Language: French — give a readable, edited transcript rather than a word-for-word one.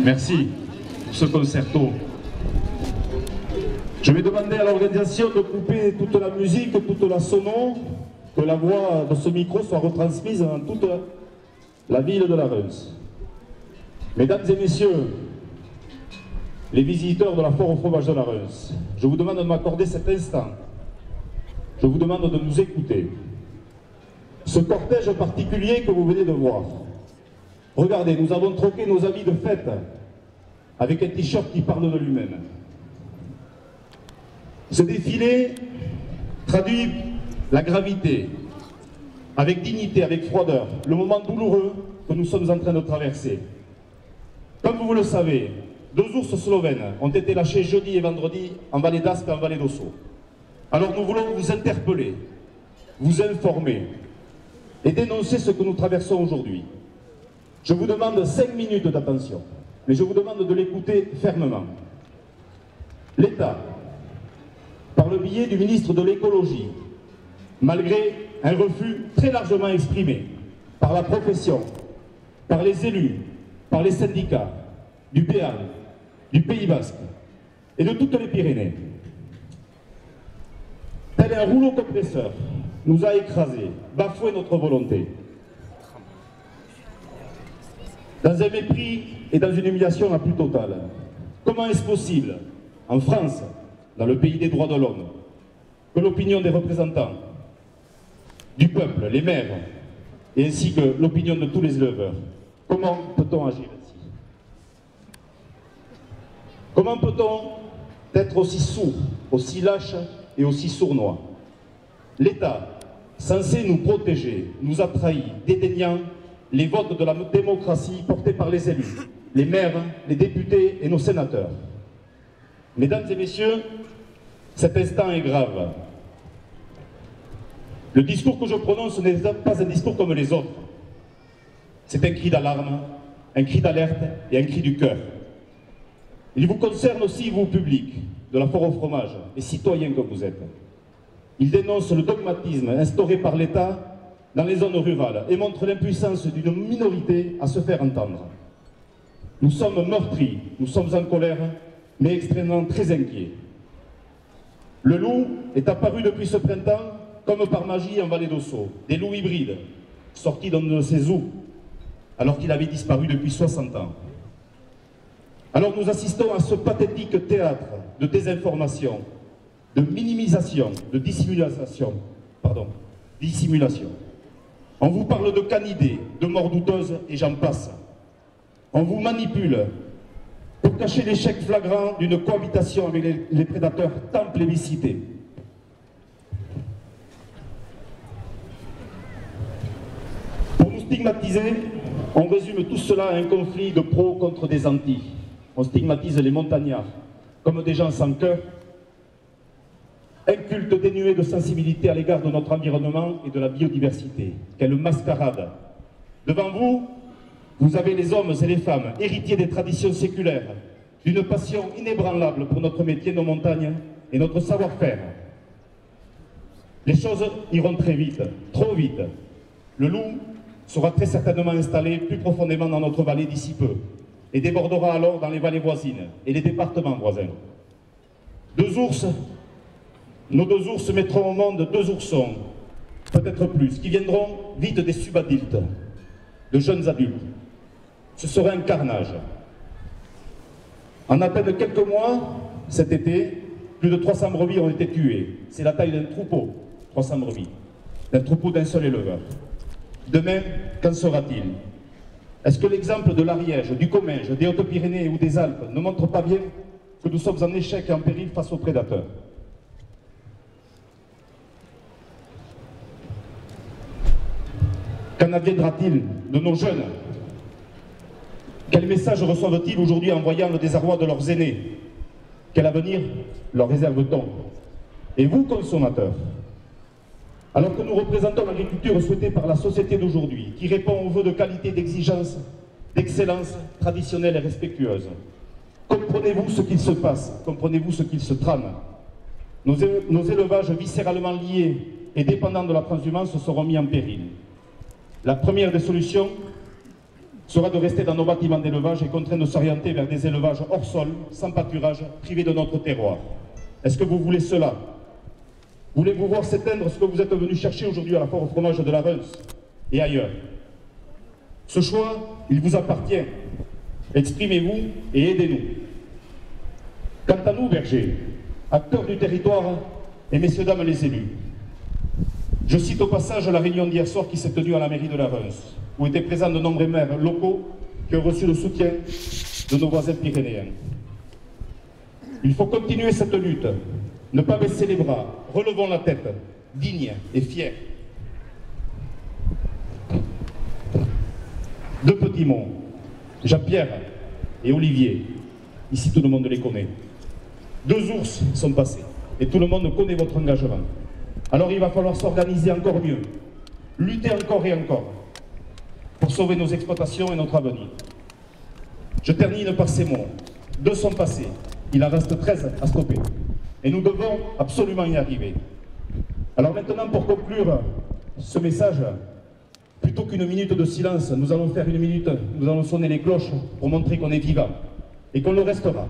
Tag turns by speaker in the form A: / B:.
A: Merci pour ce concerto. Je vais demander à l'organisation de couper toute la musique, toute la sono, que la voix de ce micro soit retransmise dans toute la ville de la Reims. Mesdames et messieurs, les visiteurs de la foire au fromage de la Reims, je vous demande de m'accorder cet instant. Je vous demande de nous écouter. Ce cortège particulier que vous venez de voir, regardez, nous avons troqué nos habits de fête avec un t-shirt qui parle de lui-même. Ce défilé traduit la gravité, avec dignité, avec froideur, le moment douloureux que nous sommes en train de traverser. Comme vous le savez, 2 ours slovènes ont été lâchés jeudi et vendredi en vallée d'Aspe et en vallée d'Osso. Alors nous voulons vous interpeller, vous informer et dénoncer ce que nous traversons aujourd'hui. Je vous demande 5 minutes d'attention, mais je vous demande de l'écouter fermement. L'État, par le biais du ministre de l'Écologie, malgré un refus très largement exprimé par la profession, par les élus, par les syndicats, du Béarn, du Pays Basque et de toutes les Pyrénées, tel un rouleau compresseur, nous a écrasés, bafoué notre volonté. Dans un mépris et dans une humiliation la plus totale. Comment est-ce possible, en France, dans le pays des droits de l'homme, que l'opinion des représentants du peuple, les maires, et ainsi que l'opinion de tous les éleveurs, comment peut-on agir ainsi? Comment peut-on être aussi sourd, aussi lâche et aussi sournois? L'État, censé nous protéger, nous a trahis, dédaignant les votes de la démocratie portés par les élus, les maires, les députés et nos sénateurs. Mesdames et messieurs, cet instant est grave. Le discours que je prononce n'est pas un discours comme les autres. C'est un cri d'alarme, un cri d'alerte et un cri du cœur. Il vous concerne aussi, vous, public, de la foire au fromage, les citoyens que vous êtes. Il dénonce le dogmatisme instauré par l'État dans les zones rurales et montre l'impuissance d'une minorité à se faire entendre. Nous sommes meurtris, nous sommes en colère, mais extrêmement très inquiets. Le loup est apparu depuis ce printemps comme par magie en vallée d'Osso. Des loups hybrides, sortis d'un de ses zoos, alors qu'il avait disparu depuis 60 ans. Alors nous assistons à ce pathétique théâtre de désinformation, de minimisation, de dissimulation. On vous parle de canidés, de morts douteuses et j'en passe. On vous manipule pour cacher l'échec flagrant d'une cohabitation avec les prédateurs tant plébiscités. Pour nous stigmatiser, on résume tout cela à un conflit de pros contre des antis. On stigmatise les montagnards comme des gens sans cœur, un culte dénué de sensibilité à l'égard de notre environnement et de la biodiversité. Quelle mascarade! Devant vous, vous avez les hommes et les femmes, héritiers des traditions séculaires, d'une passion inébranlable pour notre métier, nos montagnes et notre savoir-faire. Les choses iront très vite, trop vite. Le loup sera très certainement installé plus profondément dans notre vallée d'ici peu et débordera alors dans les vallées voisines et les départements voisins. Nos 2 ours mettront au monde 2 oursons, peut-être plus, qui viendront vite des subadultes, de jeunes adultes. Ce sera un carnage. En à peine quelques mois, cet été, plus de 300 brebis ont été tuées. C'est la taille d'un troupeau, 300 brebis, d'un troupeau d'un seul éleveur. Demain, qu'en sera-t-il? Est-ce que l'exemple de l'Ariège, du Comminges, des Hautes-Pyrénées ou des Alpes ne montre pas bien que nous sommes en échec et en péril face aux prédateurs? Qu'en adviendra-t-il de nos jeunes? Quel message reçoivent-ils aujourd'hui en voyant le désarroi de leurs aînés? Quel avenir leur réserve-t-on? Et vous, consommateurs, alors que nous représentons l'agriculture souhaitée par la société d'aujourd'hui, qui répond aux vœux de qualité, d'exigence, d'excellence traditionnelle et respectueuse, Comprenez-vous ce qu'il se passe? Comprenez-vous ce qu'il se trame? Nos élevages viscéralement liés et dépendants de la transhumance seront mis en péril. La première des solutions sera de rester dans nos bâtiments d'élevage et contraint de s'orienter vers des élevages hors sol, sans pâturage, privés de notre terroir. Est-ce que vous voulez cela? Voulez-vous voir s'éteindre ce que vous êtes venu chercher aujourd'hui à la foire au fromage de la Reims et ailleurs? Ce choix, il vous appartient. Exprimez-vous et aidez-nous. Quant à nous, bergers, acteurs du territoire et messieurs, dames les élus, je cite au passage la réunion d'hier soir qui s'est tenue à la mairie de la Reims, où étaient présents de nombreux maires locaux qui ont reçu le soutien de nos voisins pyrénéens. Il faut continuer cette lutte, ne pas baisser les bras, relevons la tête, dignes et fiers. Deux petits mots, Jean-Pierre et Olivier, ici tout le monde les connaît. 2 ours sont passés et tout le monde connaît votre engagement. Alors il va falloir s'organiser encore mieux, lutter encore et encore pour sauver nos exploitations et notre avenir. Je termine par ces mots. 2 sont passés, il en reste 13 à stopper. Et nous devons absolument y arriver. Alors maintenant, pour conclure ce message, plutôt qu'une minute de silence, nous allons faire une minute, nous allons sonner les cloches pour montrer qu'on est vivant et qu'on le restera.